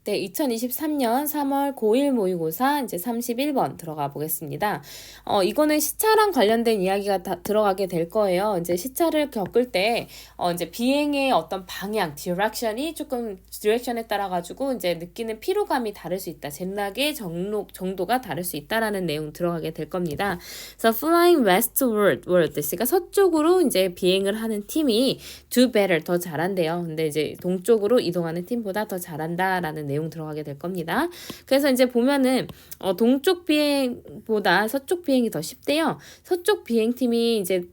네, 2023년 3월 고1 모의고사 이제 31번 들어가 보겠습니다. 이거는 시차랑 관련된 이야기가 다 들어가게 될 거예요. 이제 시차를 겪을 때, 이제 비행의 어떤 방향, 디렉션이 조금, 디렉션에 따라가지고 이제 느끼는 피로감이 다를 수 있다. 젠락의 정도가 다를 수 있다라는 내용 들어가게 될 겁니다. 그래서 flying westward, 그러니까 서쪽으로 이제 비행을 하는 팀이 do better, 더 잘한대요. 근데 이제 동쪽으로 이동하는 팀보다 더 잘한다라는 내용 들어가게 될 겁니다. 그래서 이제 보면은 동쪽 비행보다 서쪽 비행이 더 쉽대요. 서쪽 비행팀이 이제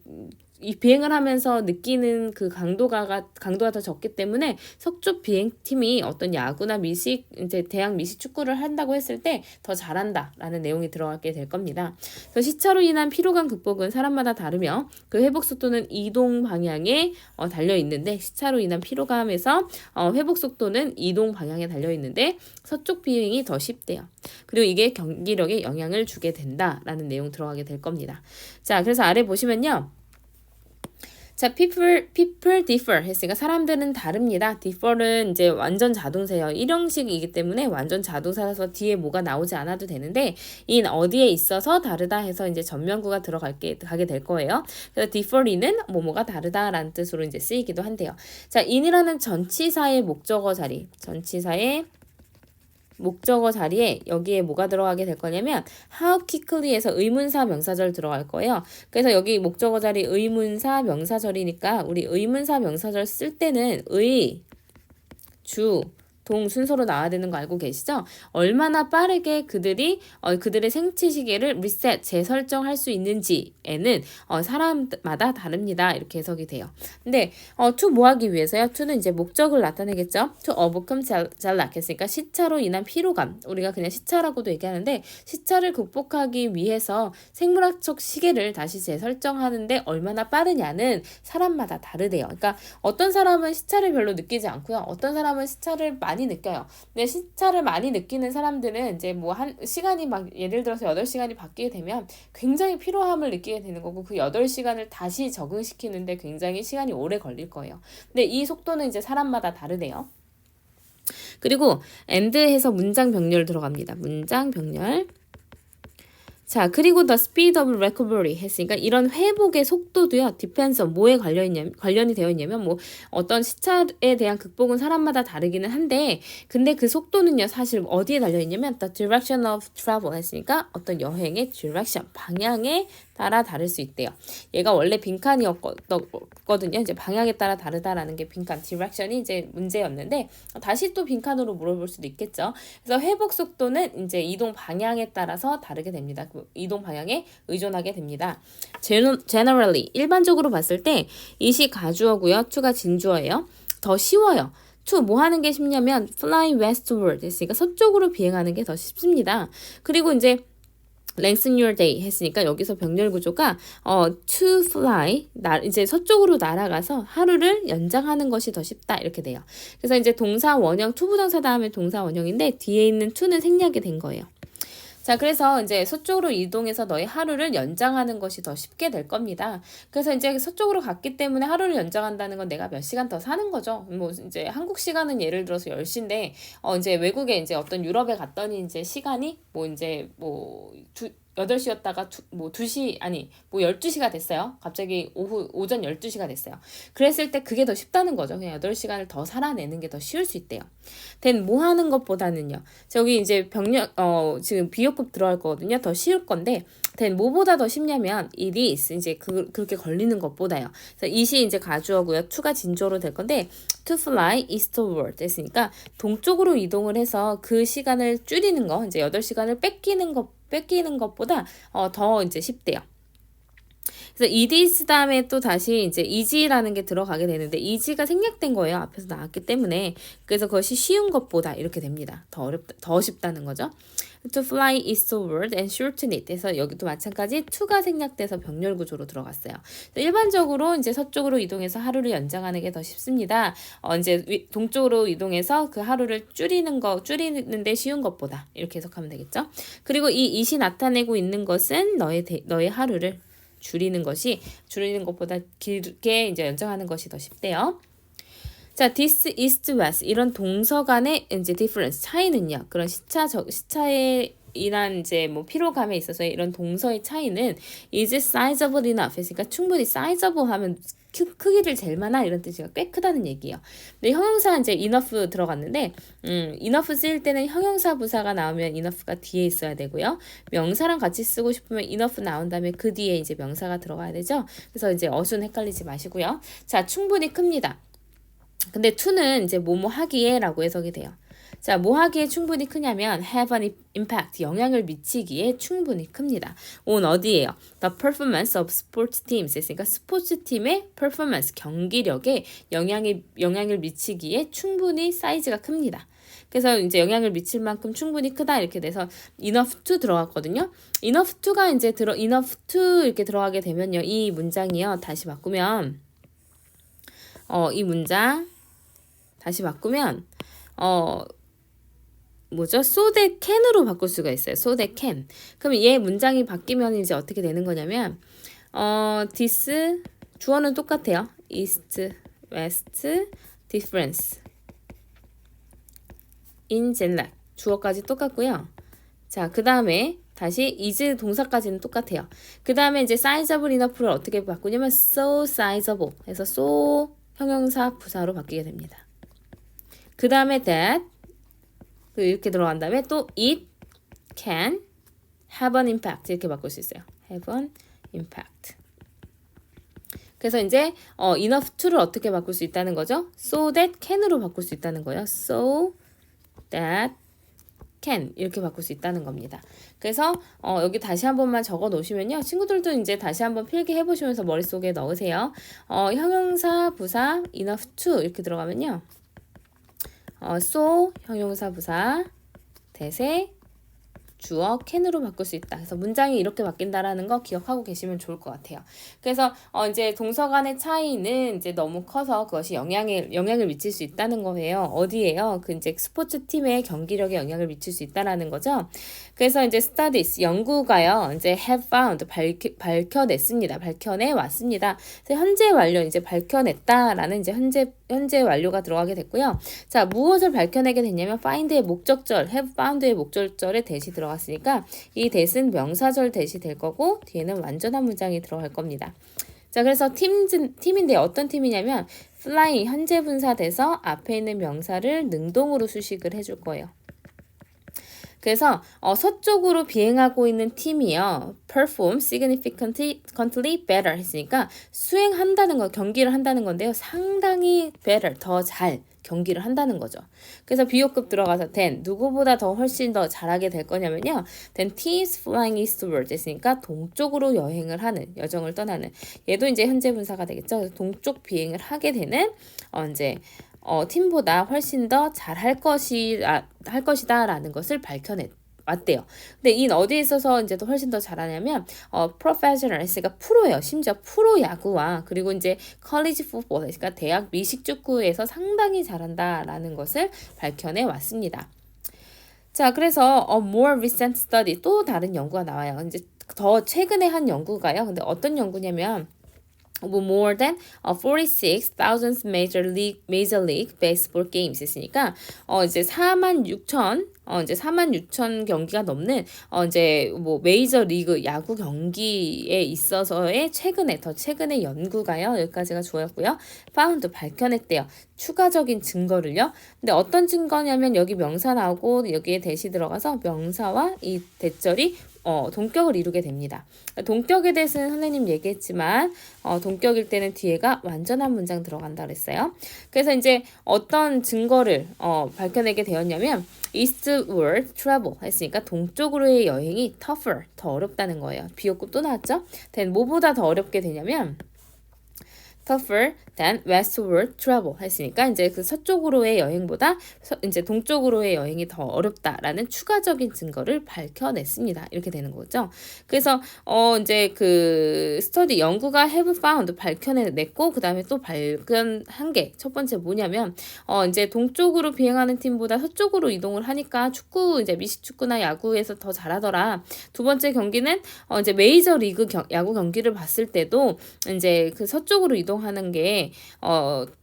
이 비행을 하면서 느끼는 그 강도가 더 적기 때문에 서쪽 비행팀이 어떤 야구나 미식, 이제 대학 미식 축구를 한다고 했을 때 더 잘한다라는 내용이 들어가게 될 겁니다. 그래서 시차로 인한 피로감 극복은 사람마다 다르며 그 회복 속도는 이동 방향에 달려 있는데 시차로 인한 피로감에서 회복 속도는 이동 방향에 달려 있는데 서쪽 비행이 더 쉽대요. 그리고 이게 경기력에 영향을 주게 된다라는 내용 들어가게 될 겁니다. 자, 그래서 아래 보시면요. 자, people differ 했으니까 사람들은 다릅니다. differ는 이제 완전 자동사예요. 일형식이기 때문에 완전 자동사라서 뒤에 뭐가 나오지 않아도 되는데 in 어디에 있어서 다르다 해서 이제 전면구가 가게 될 거예요. 그래서 differ는 뭐뭐가 다르다라는 뜻으로 이제 쓰이기도 한대요. 자, in이라는 전치사의 목적어 자리에 여기에 뭐가 들어가게 될 거냐면 how quickly에서 의문사 명사절 들어갈 거예요. 그래서 여기 목적어 자리 의문사 명사절이니까 우리 의문사 명사절 쓸 때는 주, 동 순서로 나와야 되는 거 알고 계시죠? 얼마나 빠르게 그들의 생체 시계를 리셋, 재설정할 수 있는지에는 사람마다 다릅니다. 이렇게 해석이 돼요. 근데 to 뭐 하기 위해서요? to는 이제 목적을 나타내겠죠? to overcome 잘 했으니까 시차로 인한 피로감. 우리가 그냥 시차라고도 얘기하는데 시차를 극복하기 위해서 생물학적 시계를 다시 재설정하는데 얼마나 빠르냐는 사람마다 다르대요. 그러니까 어떤 사람은 시차를 별로 느끼지 않고요. 어떤 사람은 시차를 많이 느껴요. 근데 시차를 많이 느끼는 사람들은 이제 뭐 시간이 막 예를 들어서 8시간이 바뀌게 되면 굉장히 피로함을 느끼게 되는 거고 그 8시간을 다시 적응시키는데 굉장히 시간이 오래 걸릴 거예요. 근데 이 속도는 이제 사람마다 다르대요. 그리고 and해서 문장 병렬 들어갑니다. 문장 병렬. 자, 그리고 the speed of recovery 했으니까 이런 회복의 속도도요. depends on 뭐에 관련이 되어 있냐면 뭐 어떤 시차에 대한 극복은 사람마다 다르기는 한데 근데 그 속도는요. 사실 어디에 달려 있냐면 the direction of travel 했으니까 어떤 여행의 direction, 방향에 따라 다를 수 있대요. 얘가 원래 빈칸이었거든요. 이제 방향에 따라 다르다라는 게 빈칸, direction이 이제 문제였는데 다시 또 빈칸으로 물어볼 수도 있겠죠. 그래서 회복 속도는 이제 이동 방향에 따라서 다르게 됩니다. 이동 방향에 의존하게 됩니다. Generally, 일반적으로 봤을 때 이시 가주어고요. to가 진주어예요. 더 쉬워요. to 뭐 하는 게 쉽냐면 fly westward 했으니까 서쪽으로 비행하는 게 더 쉽습니다. 그리고 이제 lengthen your day 했으니까 여기서 병렬 구조가 to fly 이제 서쪽으로 날아가서 하루를 연장하는 것이 더 쉽다 이렇게 돼요. 그래서 이제 동사 원형 to 부정사 다음에 동사 원형인데 뒤에 있는 to는 생략이 된 거예요. 자, 그래서 이제 서쪽으로 이동해서 너의 하루를 연장하는 것이 더 쉽게 될 겁니다. 그래서 이제 서쪽으로 갔기 때문에 하루를 연장한다는 건 내가 몇 시간 더 사는 거죠. 뭐 이제 한국 시간은 예를 들어서 10시인데 이제 외국에 이제 어떤 유럽에 갔더니 이제 시간이 뭐 이제 뭐 8시였다가 뭐 2시 아니 뭐 12시가 됐어요. 갑자기 오전 12시가 됐어요. 그랬을 때 그게 더 쉽다는 거죠. 그냥 8시간을 더 살아내는 게 더 쉬울 수 있대요. 뭐 하는 것보다는요. 저기 이제 지금 비교급 들어갈 거거든요. 더 쉬울 건데 뭐보다 더 쉽냐면 it is 이제 그렇게 걸리는 것보다요. 그래서 it이 이제 가주어고요. to가 진주어로 될 건데 to fly eastward 했으니까 동쪽으로 이동을 해서 그 시간을 줄이는 거 이제 8시간을 뺏기는 것보다 더 이제 쉽대요. 그래서 it 다음에 또 다시 이제 easy라는 게 들어가게 되는데 easy가 생략된 거예요. 앞에서 나왔기 때문에. 그래서 그것이 쉬운 것보다 이렇게 됩니다. 더 쉽다는 거죠. to fly eastward and shorten it. 그래서 여기도 마찬가지 to가 생략돼서 병렬 구조로 들어갔어요. 일반적으로 이제 서쪽으로 이동해서 하루를 연장하는 게 더 쉽습니다. 이제 동쪽으로 이동해서 그 하루를 줄이는데 쉬운 것보다 이렇게 해석하면 되겠죠. 그리고 이 it이 나타내고 있는 것은 너의 하루를 줄이는 것보다 길게 이제 연장하는 것이 더 쉽대요. 자, this, east, west 이런 동서 간의 이제 difference 차이는요. 그런 시차의 이란 이제 뭐 피로감에 있어서 이런 동서의 차이는 is sizable enough 했으니까 충분히 sizable 하면 크기를 잴 만한 이런 뜻이가 꽤 크다는 얘기예요. 근데 형용사 이제 enough 들어갔는데 enough 쓰일 때는 형용사 부사가 나오면 enough가 뒤에 있어야 되고요. 명사랑 같이 쓰고 싶으면 enough 나온 다음에 그 뒤에 이제 명사가 들어가야 되죠. 그래서 이제 어순 헷갈리지 마시고요. 자, 충분히 큽니다. 근데 to는 이제 뭐뭐 하기에라고 해석이 돼요. 자, 뭐 하기에 충분히 크냐면 have an impact, 영향을 미치기에 충분히 큽니다. on 어디예요? The performance of sports teams 했으니까 스포츠 팀의 performance, 경기력에 영향을 미치기에 충분히 사이즈가 큽니다. 그래서 이제 영향을 미칠 만큼 충분히 크다 이렇게 돼서 enough to 들어갔거든요. enough to가 이제 enough to 이렇게 들어가게 되면요. 이 문장이요. 다시 바꾸면 이 문장 다시 바꾸면 뭐죠? so that can으로 바꿀 수가 있어요. so that can. 그럼 얘 문장이 바뀌면 이제 어떻게 되는 거냐면 this 주어는 똑같아요. east, west, difference in general 주어까지 똑같고요. 자, 그 다음에 다시 is 동사까지는 똑같아요. 그 다음에 이제 sizable enough를 어떻게 바꾸냐면 so sizable 해서 so 형용사 부사로 바뀌게 됩니다. 그 다음에 that 이렇게 들어간 다음에 또 it can have an impact 이렇게 바꿀 수 있어요. have an impact. 그래서 이제 enough to를 어떻게 바꿀 수 있다는 거죠? so that can으로 바꿀 수 있다는 거예요. so that can 이렇게 바꿀 수 있다는 겁니다. 그래서 여기 다시 한 번만 적어 놓으시면요. 친구들도 이제 다시 한번 필기해 보시면서 머릿속에 넣으세요. 형용사 부사 enough to 이렇게 들어가면요. so 형용사 부사 대세 주어 can으로 바꿀 수 있다. 그래서 문장이 이렇게 바뀐다라는 거 기억하고 계시면 좋을 것 같아요. 그래서 이제 동서 간의 차이는 이제 너무 커서 그것이 영향을 미칠 수 있다는 거예요. 어디에요? 그 이제 스포츠 팀의 경기력에 영향을 미칠 수 있다라는 거죠. 그래서 이제 studies 연구가요. 이제 have found 밝혀냈습니다. 밝혀내 왔습니다. 그래서 현재 완료 이제 밝혀냈다라는 이제 현재 완료가 들어가게 됐고요. 자, 무엇을 밝혀내게 됐냐면 find의 목적절, have found의 목적절에 대시 들어갔으니까 이 that은 명사절 대시 될 거고 뒤에는 완전한 문장이 들어갈 겁니다. 자, 그래서 팀인데 어떤 팀이냐면 fly 현재 분사 돼서 앞에 있는 명사를 능동으로 수식을 해줄 거예요. 그래서 서쪽으로 비행하고 있는 팀이요. perform significantly better 했으니까 수행한다는 거, 경기를 한다는 건데요. 상당히 better, 더 잘 경기를 한다는 거죠. 그래서 비호급 들어가서 then 누구보다 더 훨씬 더 잘하게 될 거냐면요. then T is flying eastward 했으니까 동쪽으로 여정을 떠나는 얘도 이제 현재 분사가 되겠죠. 동쪽 비행을 하게 되는 이제 팀보다 훨씬 더 잘할 것이다라는 것을 밝혀냈대요. 근데 이 어디에 있어서 이제 또 훨씬 더 잘하냐면 professional 했으니까 프로예요. 심지어 프로 야구와 그리고 이제 college football 그러니까 대학 미식 축구에서 상당히 잘한다라는 것을 밝혀내 왔습니다. 자, 그래서 more recent study 또 다른 연구가 나와요. 이제 더 최근에 한 연구가요. 근데 어떤 연구냐면 more than 46,000 Major League Baseball Games 했으니까 이제 46,000 경기가 넘는 이제 뭐 메이저 리그 야구 경기에 있어서의 더 최근의 연구가요. 여기까지가 주어였고요. found 밝혀냈대요. 추가적인 증거를요. 근데 어떤 증거냐면 여기 명사 나오고 여기에 대시 들어가서 명사와 이 대절이 동격을 이루게 됩니다. 동격에 대해서는 선생님 얘기했지만 동격일 때는 뒤에가 완전한 문장 들어간다 그랬어요. 그래서 이제 어떤 증거를 밝혀내게 되었냐면 eastward travel 했으니까 동쪽으로의 여행이 tougher, 더 어렵다는 거예요. 비호급 또 나왔죠? then 뭐보다 더 어렵게 되냐면 tougher than westward travel 했으니까 이제 그 서쪽으로의 여행보다 이제 동쪽으로의 여행이 더 어렵다라는 추가적인 증거를 밝혀냈습니다. 이렇게 되는 거죠. 그래서 이제 그 스터디 연구가 have found 밝혀냈고 그다음에 또 발견한 게 첫 번째 뭐냐면 이제 동쪽으로 비행하는 팀보다 서쪽으로 이동을 하니까 축구 이제 미식 축구나 야구에서 더 잘하더라. 두 번째 경기는 이제 메이저 리그 야구 경기를 봤을 때도 이제 그 서쪽으로 이동하는 이동하는 게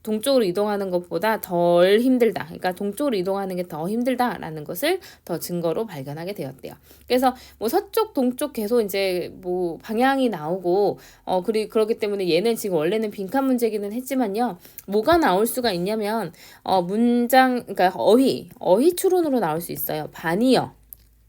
동쪽으로 이동하는 것보다 덜 힘들다. 그러니까 동쪽으로 이동하는 게 더 힘들다라는 것을 더 증거로 발견하게 되었대요. 그래서 뭐 서쪽, 동쪽 계속 이제 뭐 방향이 나오고 그러기 때문에 얘는 지금 원래는 빈칸 문제기는 했지만요. 뭐가 나올 수가 있냐면 문장 그러니까 어휘 추론으로 나올 수 있어요.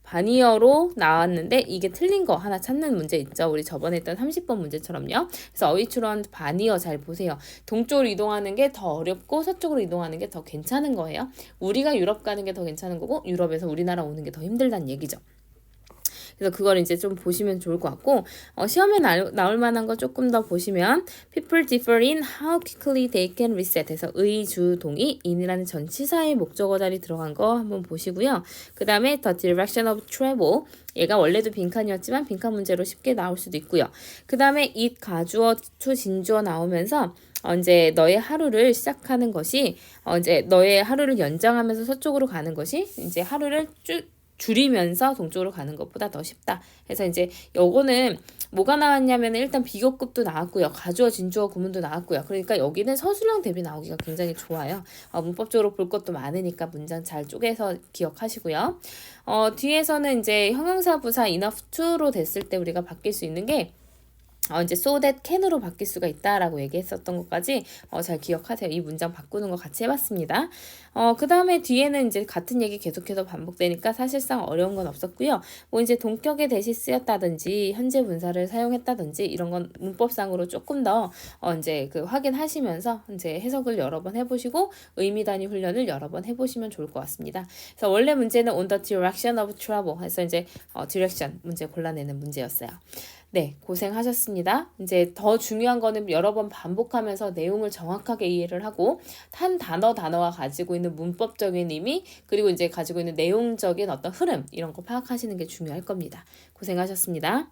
바니어로 나왔는데 이게 틀린 거 하나 찾는 문제 있죠. 우리 저번에 했던 30번 문제처럼요. 그래서 어휘 추론 바니어 잘 보세요. 동쪽으로 이동하는 게 더 어렵고 서쪽으로 이동하는 게 더 괜찮은 거예요. 우리가 유럽 가는 게 더 괜찮은 거고 유럽에서 우리나라 오는 게 더 힘들다는 얘기죠. 그래서 그걸 이제 좀 보시면 좋을 것 같고 시험에 나올 만한 거 조금 더 보시면 people differ in how quickly they can reset 해서 의, 주, 동의, in이라는 전치사의 목적어 자리 들어간 거 한번 보시고요. 그 다음에 the direction of travel 얘가 원래도 빈칸이었지만 빈칸 문제로 쉽게 나올 수도 있고요. 그 다음에 it, 가주어, to, 진주어 나오면서 이제 너의 하루를 시작하는 것이 이제 너의 하루를 연장하면서 서쪽으로 가는 것이 이제 하루를 줄이면서 동쪽으로 가는 것보다 더 쉽다. 그래서 이제 요거는 뭐가 나왔냐면 일단 비교급도 나왔고요. 가주어, 진주어, 구문도 나왔고요. 그러니까 여기는 서술형 대비 나오기가 굉장히 좋아요. 문법적으로 볼 것도 많으니까 문장 잘 쪼개서 기억하시고요. 뒤에서는 이제 형용사, 부사, enough to로 됐을 때 우리가 바뀔 수 있는 게 이제 so that can으로 바뀔 수가 있다라고 얘기했었던 것까지 잘 기억하세요. 이 문장 바꾸는 거 같이 해봤습니다. 그 다음에 뒤에는 이제 같은 얘기 계속해서 반복되니까 사실상 어려운 건 없었고요. 뭐 이제 동격에 대시 쓰였다든지 현재 분사를 사용했다든지 이런 건 문법상으로 조금 더 이제 그 확인하시면서 이제 해석을 여러 번 해보시고 의미 단위 훈련을 여러 번 해보시면 좋을 것 같습니다. 그래서 원래 문제는 on the direction of travel 해서 이제 direction 문제 골라내는 문제였어요. 네, 고생하셨습니다. 이제 더 중요한 거는 여러 번 반복하면서 내용을 정확하게 이해를 하고 한 단어가 가지고 있는 문법적인 의미 그리고 이제 가지고 있는 내용적인 어떤 흐름 이런 거 파악하시는 게 중요할 겁니다. 고생하셨습니다.